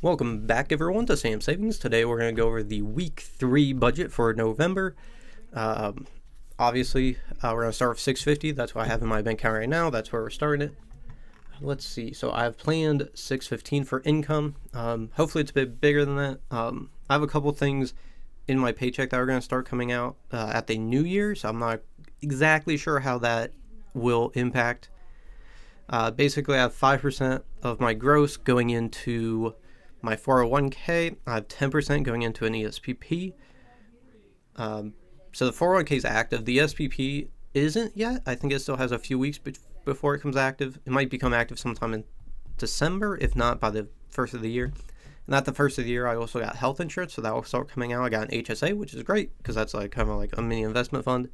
Welcome back, everyone, to Sam Savings. Today we're going to go over the week 3 budget for November. Obviously, we're going to start with $650. That's what I have in my bank account right now. That's where we're starting it. Let's see. So I've planned $615 for income. Hopefully it's a bit bigger than that. I have a couple things in my paycheck that are going to start coming out at the new year, so I'm not exactly sure how that will impact. Basically, I have 5% of my gross going into my 401k. I have 10% going into an ESPP. So the 401k is active. The SPP isn't yet. I think it still has a few weeks before it comes active. It might become active sometime in December, if not by the first of the year. And at the first of the year, I also got health insurance, so that will start coming out. I got an HSA, which is great because that's like kind of like a mini investment fund.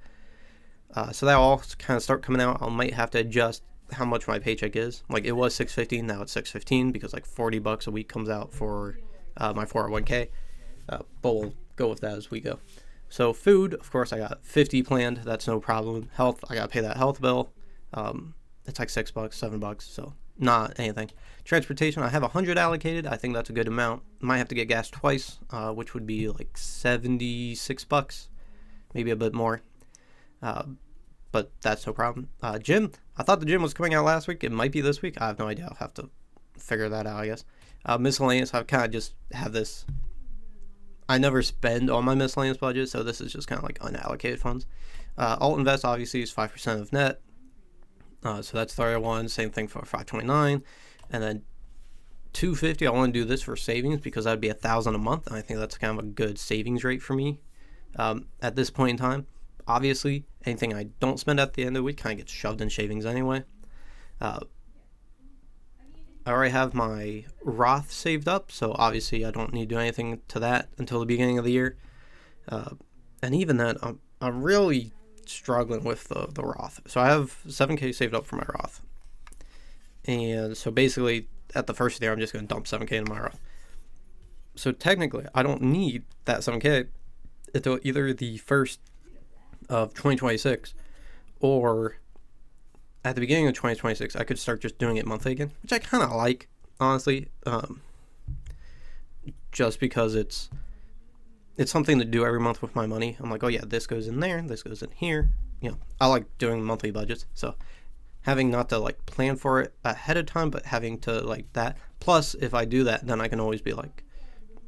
So that will all kind of start coming out. I might have to adjust how much my paycheck is. Like, it was $615, now it's $615 because like $40 a week comes out for my 401k. But we'll go with that as we go. So food, of course, I got $50 planned. That's no problem. Health, I got to pay that health bill. It's like $6, $7, so not anything. Transportation, I have $100 allocated. I think that's a good amount. Might have to get gas twice, which would be like $76, maybe a bit more. But that's no problem. Gym, I thought the gym was coming out last week. It might be this week. I have no idea. I'll have to figure that out, I guess. Miscellaneous, I kind of just have this. I never spend on my miscellaneous budget, so this is just kind of like unallocated funds. Alt invest obviously is 5% of net. So that's 31. Same thing for 529. And then 250, I want to do this for savings because that would be $1,000 a month. And I think that's kind of a good savings rate for me at this point in time. Obviously, anything I don't spend at the end of the week kind of gets shoved in savings anyway. I already have my Roth saved up, so obviously I don't need to do anything to that until the beginning of the year. And even then, I'm really struggling with the Roth. So I have $7K saved up for my Roth. And so basically, at the first of the year, I'm just going to dump $7K into my Roth. So technically, I don't need that $7K until either the first of 2026 or at the beginning of 2026. I could start just doing it monthly again, which I kind of like, honestly, just because it's something to do every month with my money. I'm like, oh yeah, this goes in there, this goes in here. I like doing monthly budgets, so having not to like plan for it ahead of time, but having to like that, plus if I do that, then I can always be like,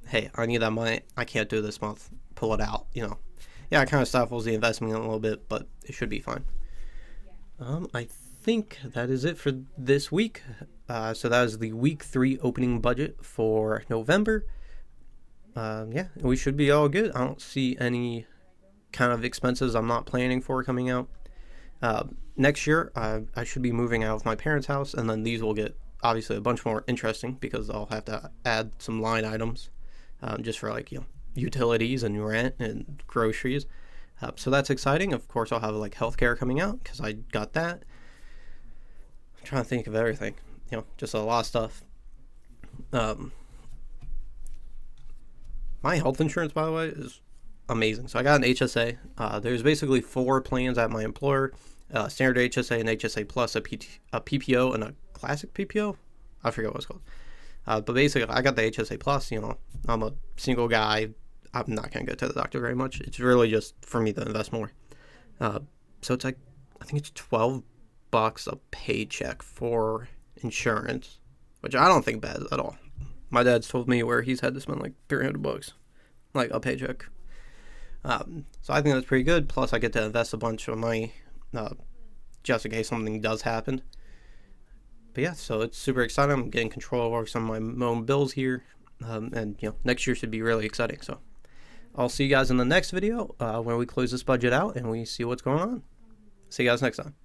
hey, I need that money, I can't do this month, pull it out. Yeah, it kind of stifles the investment a little bit, but it should be fine. I think that is it for this week. So that is the week 3 opening budget for November. Yeah, we should be all good. I don't see any kind of expenses I'm not planning for coming out. Next year, I should be moving out of my parents' house, and then these will get obviously a bunch more interesting because I'll have to add some line items just for like, utilities and rent and groceries. So that's exciting. Of course, I'll have like healthcare coming out because I got that. I'm trying to think of everything. Just a lot of stuff. My health insurance, by the way, is amazing. So I got an HSA. There's basically 4 plans at my employer: standard HSA, an HSA plus, a PPO, and a classic PPO. I forget what it's called. But basically, I got the HSA plus. I'm a single guy. I'm not going to go to the doctor very much. It's really just for me to invest more. So it's like, I think it's $12 a paycheck for insurance, which I don't think bad at all. My dad's told me where he's had to spend like $300, like a paycheck. So I think that's pretty good. Plus I get to invest a bunch of money, just in case something does happen. But yeah, so it's super exciting. I'm getting control over some of my own bills here. And next year should be really exciting. So I'll see you guys in the next video when we close this budget out and we see what's going on. See you guys next time.